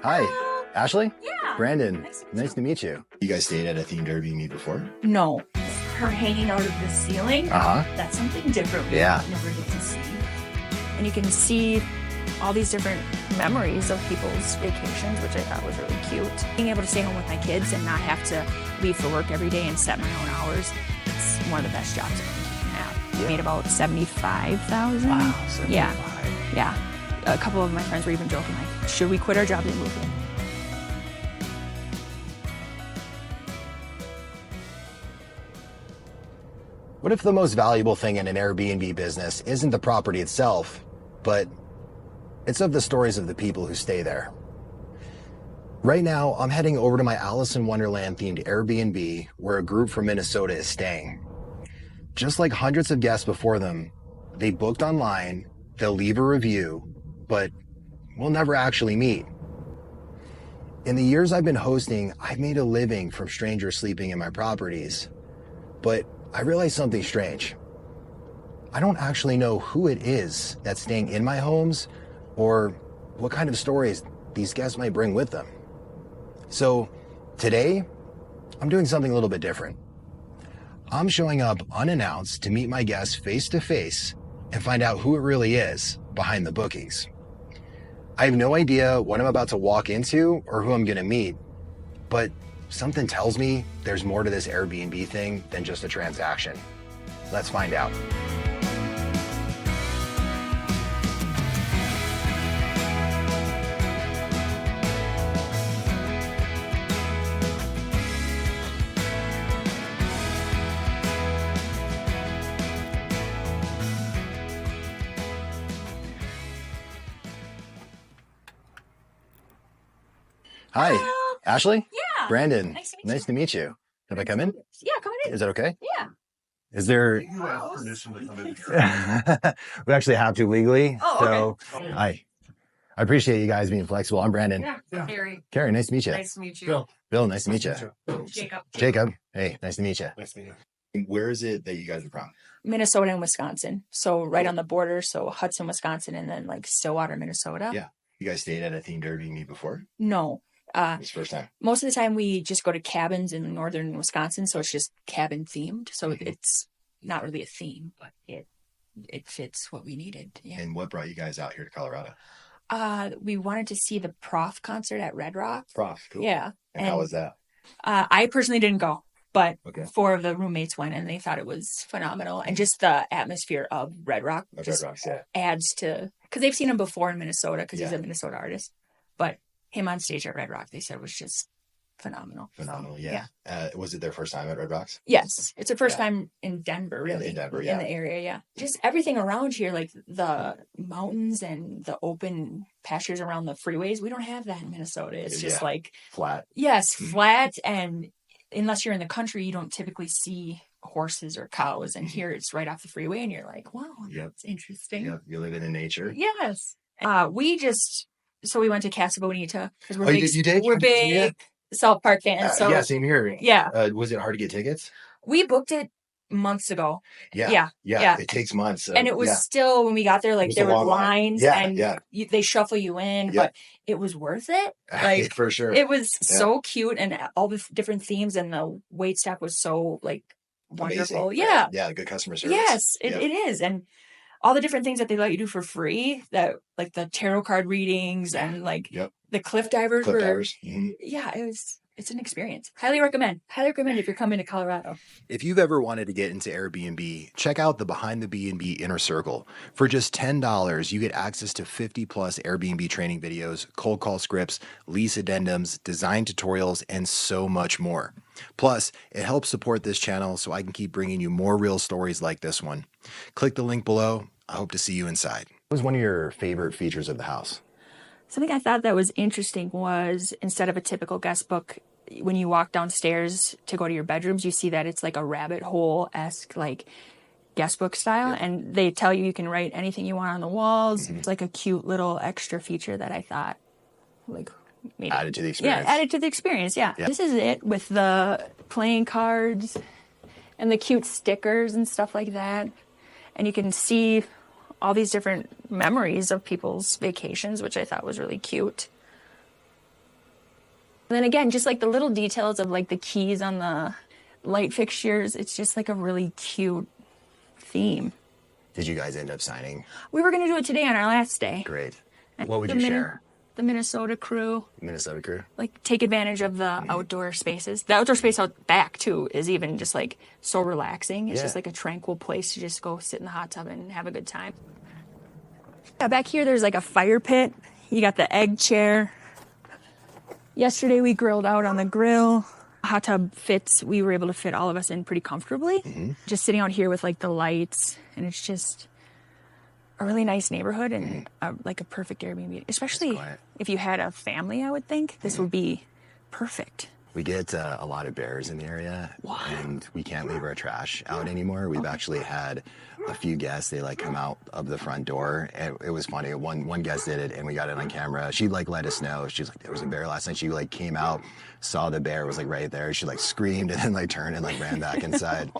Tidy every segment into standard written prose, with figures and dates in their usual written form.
Hi, Ashley? Yeah. Brandon, nice to meet you. You guys stayed at a themed Airbnb before? No. Her hanging out of the ceiling. That's something different. Yeah. Never get to see. And you can see all these different memories of people's vacations, which I thought was really cute. Being able to stay home with my kids and not have to leave for work every day and set my own hours, it's one of the best jobs I've had. Yeah. Made about $75,000. Wow, 75. Yeah. A couple of my friends were even joking, like, should we quit our jobs and move in? What if the most valuable thing in an Airbnb business isn't the property itself, but it's of the stories of the people who stay there? Right now, I'm heading over to my Alice in Wonderland-themed Airbnb where a group from Minnesota is staying. Just like hundreds of guests before them, they booked online, they'll leave a review, but we'll never actually meet. In the years I've been hosting, I've made a living from strangers sleeping in my properties. But I realized something strange. I don't actually know who it is that's staying in my homes or what kind of stories these guests might bring with them. So today, I'm doing something a little bit different. I'm showing up unannounced to meet my guests face to face and find out who it really is behind the bookings. I have no idea what I'm about to walk into or who I'm gonna meet, but something tells me there's more to this Airbnb thing than just a transaction. Let's find out. Hi, Hello. Ashley? Yeah. Brandon, Nice to meet you. you. Have I come in? Yeah, come on in. Is that okay? Yeah. Is there... You have permission to come in. We actually have to legally. Oh, okay. Hi. I appreciate you guys being flexible. I'm Brandon. Yeah. Carrie, nice to meet you. Nice to meet you. Bill, nice to meet you. Jacob. Jacob, hey, nice to meet you. Nice to meet you. Where is it that you guys are from? Minnesota and Wisconsin. So right on the border. So Hudson, Wisconsin, and then like Stillwater, Minnesota. Yeah. You guys stayed at a themed Airbnb before? No. This first time. Most of the time we just go to cabins in northern Wisconsin. So it's just cabin themed. So it's not really a theme, but it fits what we needed. Yeah. And what brought you guys out here to Colorado? We wanted to see the Prof concert at Red Rock. Prof, cool. Yeah. And how was that? I personally didn't go, but Okay. 4 of the roommates went and they thought it was phenomenal. And just the atmosphere of Red Rock just adds to, because they've seen him before in Minnesota because he's a Minnesota artist. But him on stage at Red Rock, they said was just phenomenal. Phenomenal, yeah. Was it their first time at Red Rocks? Yes. It's the first time in Denver, really. In Denver, In the area, yeah. Just everything around here, like the mountains and the open pastures around the freeways. We don't have that in Minnesota. It's just like... Flat. Yes, flat. And unless you're in the country, you don't typically see horses or cows. And here it's right off the freeway. And you're like, wow, that's interesting. Yep. You're living in nature. Yes. So we went to Casa Bonita because we're big. You did? We're big South Park fans. So yeah, same here. Yeah. Was it hard to get tickets? We booked it months ago. Yeah. It takes months. And it was still, when we got there, like there were lines and they shuffle you in, but it was worth it. Like for sure. It was so cute and all the different themes and the wait staff was so like wonderful. Amazing. Yeah. Yeah. Good customer service. Yes, it is. And all the different things that they let you do for free, that like the tarot card readings and like the cliff divers. Yeah, it's an experience. Highly recommend if you're coming to Colorado. If you've ever wanted to get into Airbnb, check out the Behind the B&B Inner Circle. For just $10, you get access to 50 plus Airbnb training videos, cold call scripts, lease addendums, design tutorials, and so much more. Plus, it helps support this channel so I can keep bringing you more real stories like this one. Click the link below. I hope to see you inside. What was one of your favorite features of the house? Something I thought that was interesting was instead of a typical guest book, when you walk downstairs to go to your bedrooms, you see that it's like a rabbit hole-esque like guest book style. And they tell you can write anything you want on the walls. It's like a cute little extra feature that I thought like made added to the experience. Yeah, added to the experience. Yeah. This is it with the playing cards and the cute stickers and stuff like that. And you can see all these different memories of people's vacations, which I thought was really cute. then again, just like the little details of like the keys on the light fixtures, it's just like a really cute theme. Did you guys end up signing? We were going to do it today on our last day. Great. What would you share? The Minnesota crew. Minnesota crew? Like, take advantage of the outdoor spaces. The outdoor space out back, too, is even just, like, so relaxing. It's just, like, a tranquil place to just go sit in the hot tub and have a good time. Yeah, back here, there's, like, a fire pit. You got the egg chair. Yesterday, we grilled out on the grill. Hot tub fits. We were able to fit all of us in pretty comfortably. Just sitting out here with, like, the lights. And it's just a really nice neighborhood and like a perfect Airbnb, especially if you had a family. I would think this would be perfect. We get a lot of bears in the area, and we can't leave our trash out anymore. We've actually had a few guests. They like come out of the front door. It was funny. One guest did it, and we got it on camera. She like let us know. She's like, there was a bear last night. She like came out, saw the bear, was like right there. She like screamed and then like turned and like ran back inside.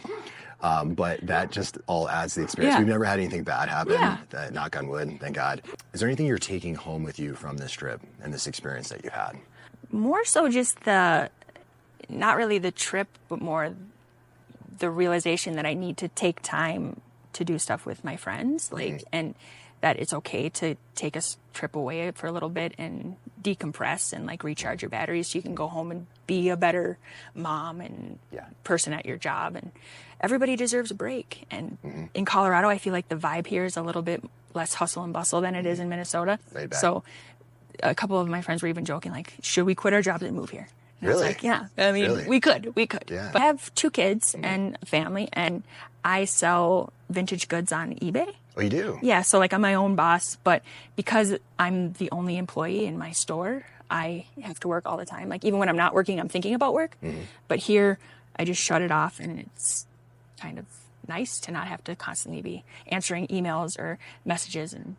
But that just all adds to the experience. We've never had anything bad happen. Knock on wood, thank God. Is there anything you're taking home with you from this trip and this experience that you had? More so just not really the trip, but more the realization that I need to take time to do stuff with my friends, like, and that it's okay to take a trip away for a little bit and decompress and like recharge your batteries so you can go home and be a better mom and person at your job. And everybody deserves a break. And in Colorado, I feel like the vibe here is a little bit less hustle and bustle than it is in Minnesota. So a couple of my friends were even joking, like, should we quit our jobs and move here? And I was like, yeah, I mean, we could. Yeah. But I have 2 kids and a family, and I sell vintage goods on eBay. Oh, you do? Yeah, so like I'm my own boss, but because I'm the only employee in my store, I have to work all the time. Like even when I'm not working, I'm thinking about work. But here, I just shut it off, and it's kind of nice to not have to constantly be answering emails or messages and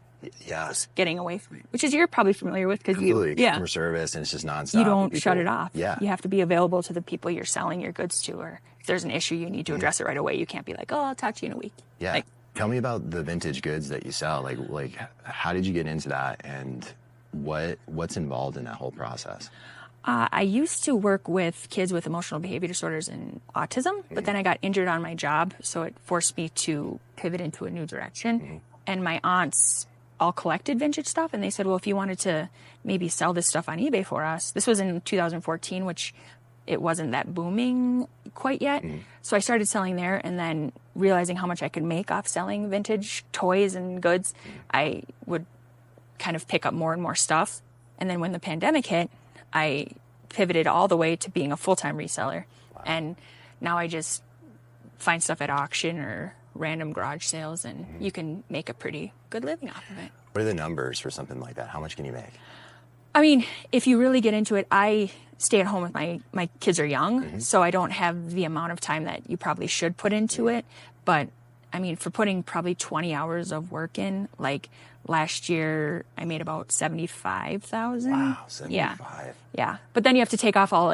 getting away from it, which is you're probably familiar with because customer service, and it's just nonstop. You don't shut it off. Yeah, you have to be available to the people you're selling your goods to, or if there's an issue, you need to address it right away. You can't be like, oh, I'll talk to you in a week. Yeah. Like, tell me about the vintage goods that you sell. Like how did you get into that, and what's involved in that whole process? I used to work with kids with emotional behavior disorders and autism, but then I got injured on my job, so it forced me to pivot into a new direction. And my aunts all collected vintage stuff, and they said, well, if you wanted to maybe sell this stuff on eBay for us. This was in 2014, which it wasn't that booming quite yet. So I started selling there, and then realizing how much I could make off selling vintage toys and goods, I would kind of pick up more and more stuff. And then when the pandemic hit, I pivoted all the way to being a full-time reseller. And now I just find stuff at auction or random garage sales, and you can make a pretty good living off of it. What are the numbers for something like that? How much can you make? I mean, if you really get into it, I stay at home with my kids are young, so I don't have the amount of time that you probably should put into it. But I mean, for putting probably 20 hours of work in, like last year, I made about $75,000. Wow, 75. Yeah. But then you have to take off all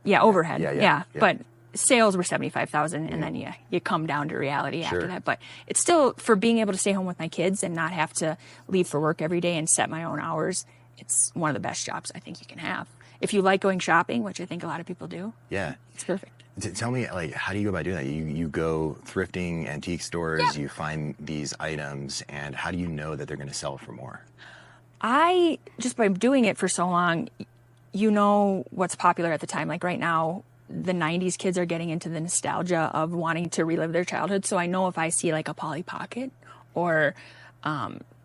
overhead. Yeah. But sales were 75,000, and then you come down to reality after that. But it's still, for being able to stay home with my kids and not have to leave for work every day and set my own hours, it's one of the best jobs I think you can have. If you like going shopping, which I think a lot of people do, it's perfect. Tell me, like, how do you go about doing that? You go thrifting, antique stores, you find these items, and how do you know that they're going to sell for more? Just by doing it for so long, you know what's popular at the time. Like right now, the 90s kids are getting into the nostalgia of wanting to relive their childhood. So I know if I see like a Polly Pocket or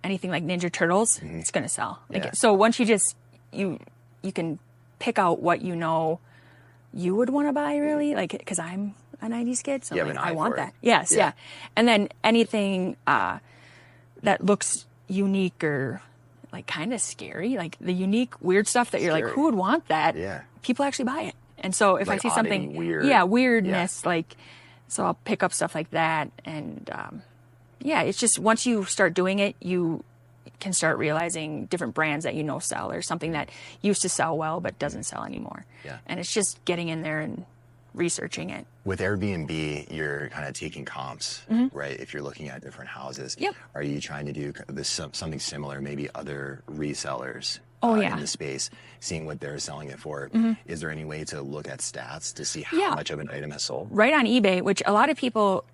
anything like Ninja Turtles, it's going to sell. So once you can pick out what you know you would want to buy, really, like, because I'm a 90s kid, so like, I want that. Yes, yeah. And then anything that looks unique or like kind of scary, like the unique weird stuff that you're like, who would want that? Yeah. People actually buy it. And so if I see something weirdness, like, so I'll pick up stuff like that. And it's just once you start doing it, you can start realizing different brands that sell, or something that used to sell well but doesn't sell anymore. Yeah. And it's just getting in there and researching it. With Airbnb, you're kind of taking comps, right? If you're looking at different houses, are you trying to do something similar, maybe other resellers in the space, seeing what they're selling it for. Is there any way to look at stats to see how much of an item has sold? Right on eBay, which a lot of people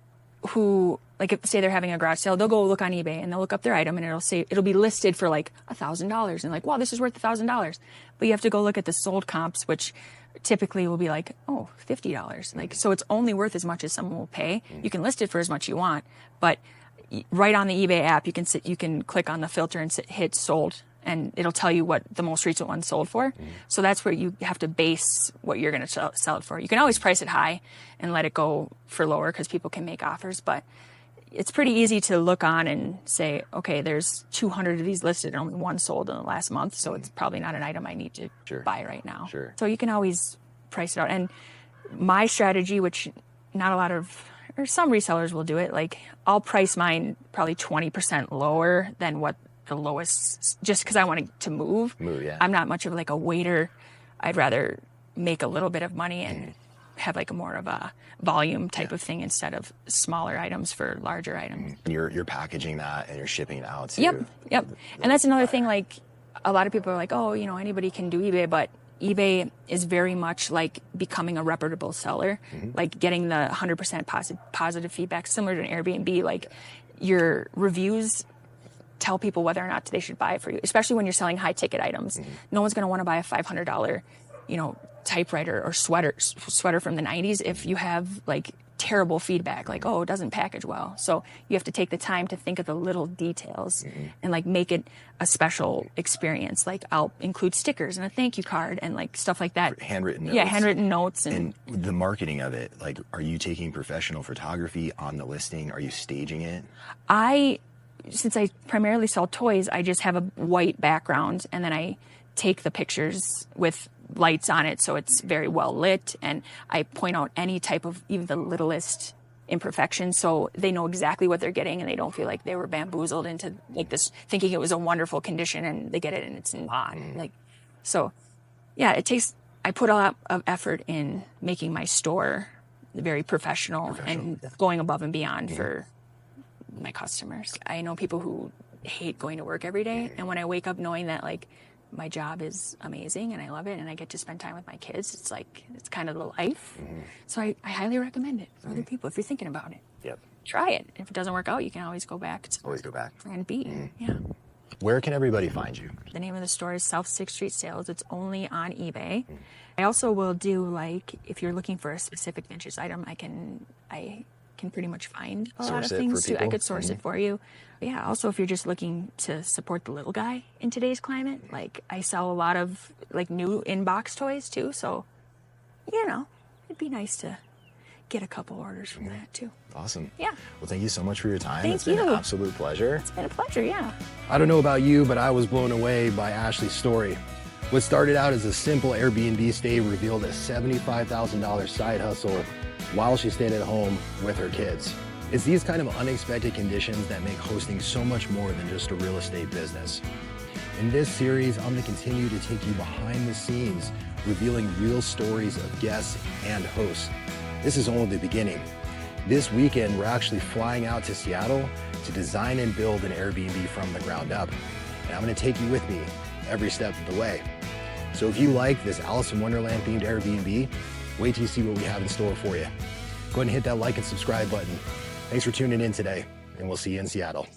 who, like, if say they're having a garage sale, they'll go look on eBay and they'll look up their item and it'll be listed for like $1,000 and like, wow, this is worth $1,000. But you have to go look at the sold comps, which typically will be like, oh, $50. Like, so it's only worth as much as someone will pay. You can list it for as much you want, but right on the eBay app, you can click on the filter and hit sold, and it'll tell you what the most recent one sold for. So that's where you have to base what you're going to sell it for. You can always price it high and let it go for lower because people can make offers, but it's pretty easy to look on and say, okay, there's 200 of these listed and only one sold in the last month, so it's probably not an item I need to buy right now. So you can always price it out. And my strategy, which not a lot of, or some resellers will do it, like I'll price mine probably 20% lower than what the lowest, just because I want to move. I'm not much of like a waiter. I'd rather make a little bit of money and have like a more of a volume type of thing instead of smaller items for larger items. You're packaging that and you're shipping it out to Yep. And that's another thing, like a lot of people are like, oh, you know, anybody can do eBay, but eBay is very much like becoming a reputable seller, like getting the 100% positive feedback, similar to an Airbnb. Like your reviews tell people whether or not they should buy it for you, especially when you're selling high ticket items. No one's going to want to buy a $500, you know, typewriter or sweater from the 90s if you have like terrible feedback, like, oh, it doesn't package well. So you have to take the time to think of the little details and like make it a special experience. Like I'll include stickers and a thank you card and like stuff like that. Handwritten notes. Yeah, handwritten notes. And the marketing of it, like, are you taking professional photography on the listing? Are you staging it? Since I primarily sell toys, I just have a white background and then I take the pictures with lights on it so it's very well lit, and I point out any type of even the littlest imperfections so they know exactly what they're getting and they don't feel like they were bamboozled into like this thinking it was a wonderful condition and they get it and it's not. Like, so yeah, I put a lot of effort in making my store very professional and going above and beyond for my customers. I know people who hate going to work every day, and when I wake up knowing that like my job is amazing and I love it and I get to spend time with my kids, it's like, it's kind of the life. So I highly recommend it for other people if you're thinking about it. Try it. If it doesn't work out, you can always go back to plan B. Where can everybody find you? The name of the store is South 6th Street Sales. It's only on eBay. I also will do, like, if you're looking for a specific vintage item, I can pretty much find a lot of things too. I could source it for you. Yeah, also if you're just looking to support the little guy in today's climate, like I sell a lot of like new inbox toys too, so you know, it'd be nice to get a couple orders from that too. Awesome. Yeah. Well, thank you so much for your time. It's been an absolute pleasure. It's been a pleasure, yeah. I don't know about you, but I was blown away by Ashley's story. What started out as a simple Airbnb stay revealed a $75,000 side hustle while she stayed at home with her kids. It's these kind of unexpected conditions that make hosting so much more than just a real estate business. In this series, I'm going to continue to take you behind the scenes, revealing real stories of guests and hosts. This is only the beginning. This weekend, we're actually flying out to Seattle to design and build an Airbnb from the ground up. And I'm going to take you with me every step of the way. So if you like this Alice in Wonderland-themed Airbnb, wait till you see what we have in store for you. Go ahead and hit that like and subscribe button. Thanks for tuning in today, and we'll see you in Seattle.